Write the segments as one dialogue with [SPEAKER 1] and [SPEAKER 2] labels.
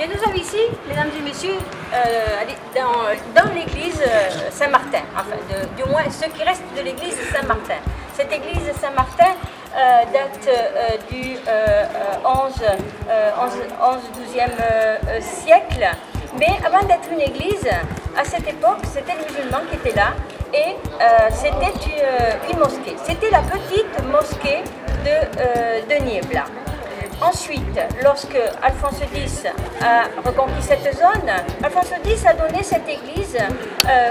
[SPEAKER 1] Bien, nous sommes ici, mesdames et messieurs, dans l'église Saint-Martin, enfin, du moins ce qui reste de l'église Saint-Martin. Cette église Saint-Martin date du 11-12e siècle, mais avant d'être une église, à cette époque, c'était les musulmans qui étaient là, et c'était une mosquée. C'était la petite mosquée de Niebla. Ensuite, lorsque Alphonse X a reconquis cette zone, Alphonse X a donné cette église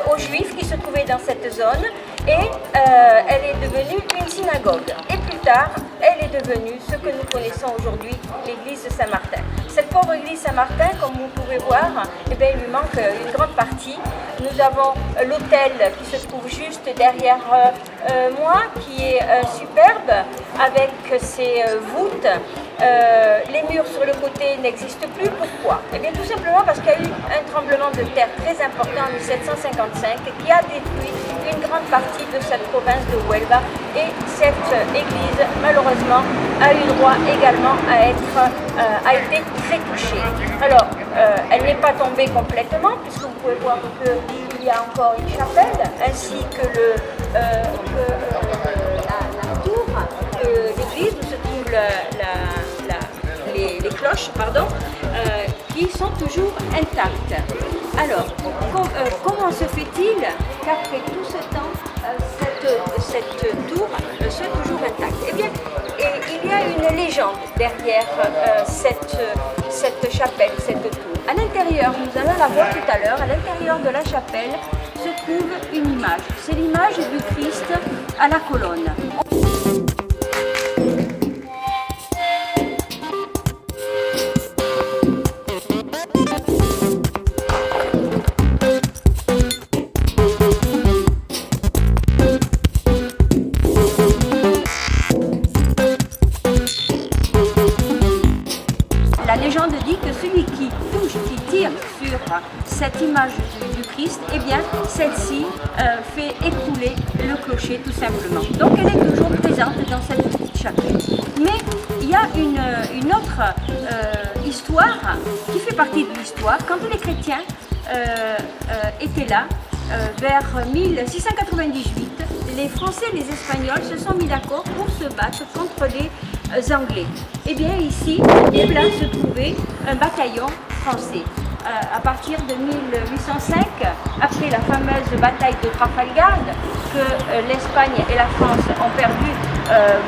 [SPEAKER 1] aux Juifs qui se trouvaient dans cette zone et elle est devenue une synagogue. Et plus tard, elle est devenue ce que nous connaissons aujourd'hui, l'église Saint-Martin. Cette pauvre église Saint-Martin, comme vous pouvez voir, eh bien, il lui manque une grande partie. Nous avons l'autel qui se trouve juste derrière moi, qui est superbe, avec ses voûtes. Les murs sur le côté n'existent plus. Pourquoi? Eh bien, tout simplement parce qu'il y a eu un tremblement de terre très important en 1755 qui a détruit une grande partie de cette province de Huelva, et cette église, malheureusement, a eu droit également a été très touchée. Alors, elle n'est pas tombée complètement, puisque vous pouvez voir qu'il y a encore une chapelle, ainsi que la tour de l'église où se trouvent les cloches, qui sont toujours intactes. Alors, comment se fait-il qu'après tout ce temps, cette tour soit toujours intacte? Eh bien, il y a une légende derrière cette chapelle, cette tour. À l'intérieur, nous allons la voir tout à l'heure, à l'intérieur de la chapelle se trouve une image. C'est l'image du Christ à la colonne. La légende dit que celui qui tire sur cette image du Christ, eh bien, celle-ci fait écrouler le clocher tout simplement. Donc elle est toujours présente dans cette petite chapelle. Mais il y a une autre histoire qui fait partie de l'histoire. Quand les chrétiens étaient là, vers 1698, les Français et les Espagnols se sont mis d'accord pour se battre contre les Anglais. Et bien ici, là se trouvait un bataillon français. À partir de 1805, après la fameuse bataille de Trafalgar, que l'Espagne et la France ont perdu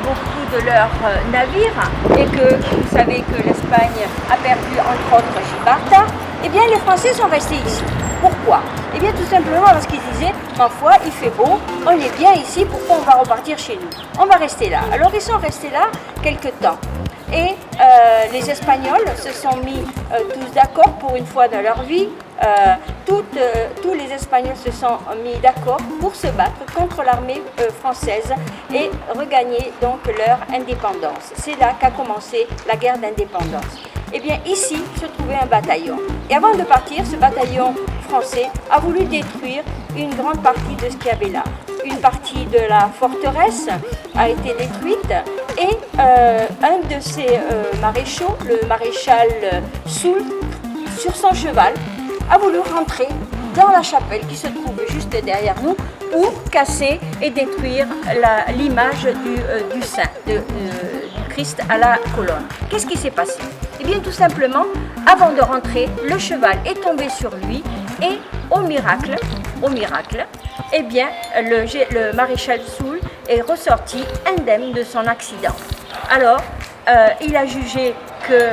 [SPEAKER 1] beaucoup de leurs navires, et que vous savez que l'Espagne a perdu entre autres Gibraltar, eh bien les Français sont restés ici. Pourquoi? Eh bien tout simplement parce qu'ils disaient, ma foi, il fait beau, on est bien ici, pourquoi on va repartir chez nous? On va rester là. Alors ils sont restés là quelque temps. Et les Espagnols se sont mis tous d'accord pour une fois dans leur vie. Tous les Espagnols se sont mis d'accord pour se battre contre l'armée française et regagner donc leur indépendance. C'est là qu'a commencé la guerre d'indépendance. Eh bien ici se trouvait un bataillon. Et avant de partir, ce bataillon français a voulu détruire une grande partie de ce qu'il y avait là. Une partie de la forteresse a été détruite, et un de ces maréchaux, le maréchal Soult, sur son cheval, a voulu rentrer dans la chapelle qui se trouve juste derrière nous pour casser et détruire l'image du saint, du Christ à la colonne. Qu'est-ce qui s'est passé? Eh bien tout simplement, avant de rentrer, le cheval est tombé sur lui, et au miracle, eh bien le maréchal Soult est ressorti indemne de son accident. Alors, il a jugé que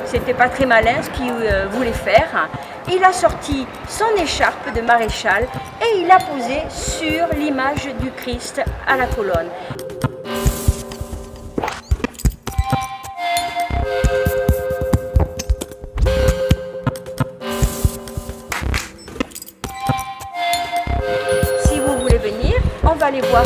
[SPEAKER 1] c'était pas très malin ce qu'il voulait faire. Il a sorti son écharpe de maréchal et il l'a posée sur l'image du Christ à la colonne. Si vous voulez venir, on va aller voir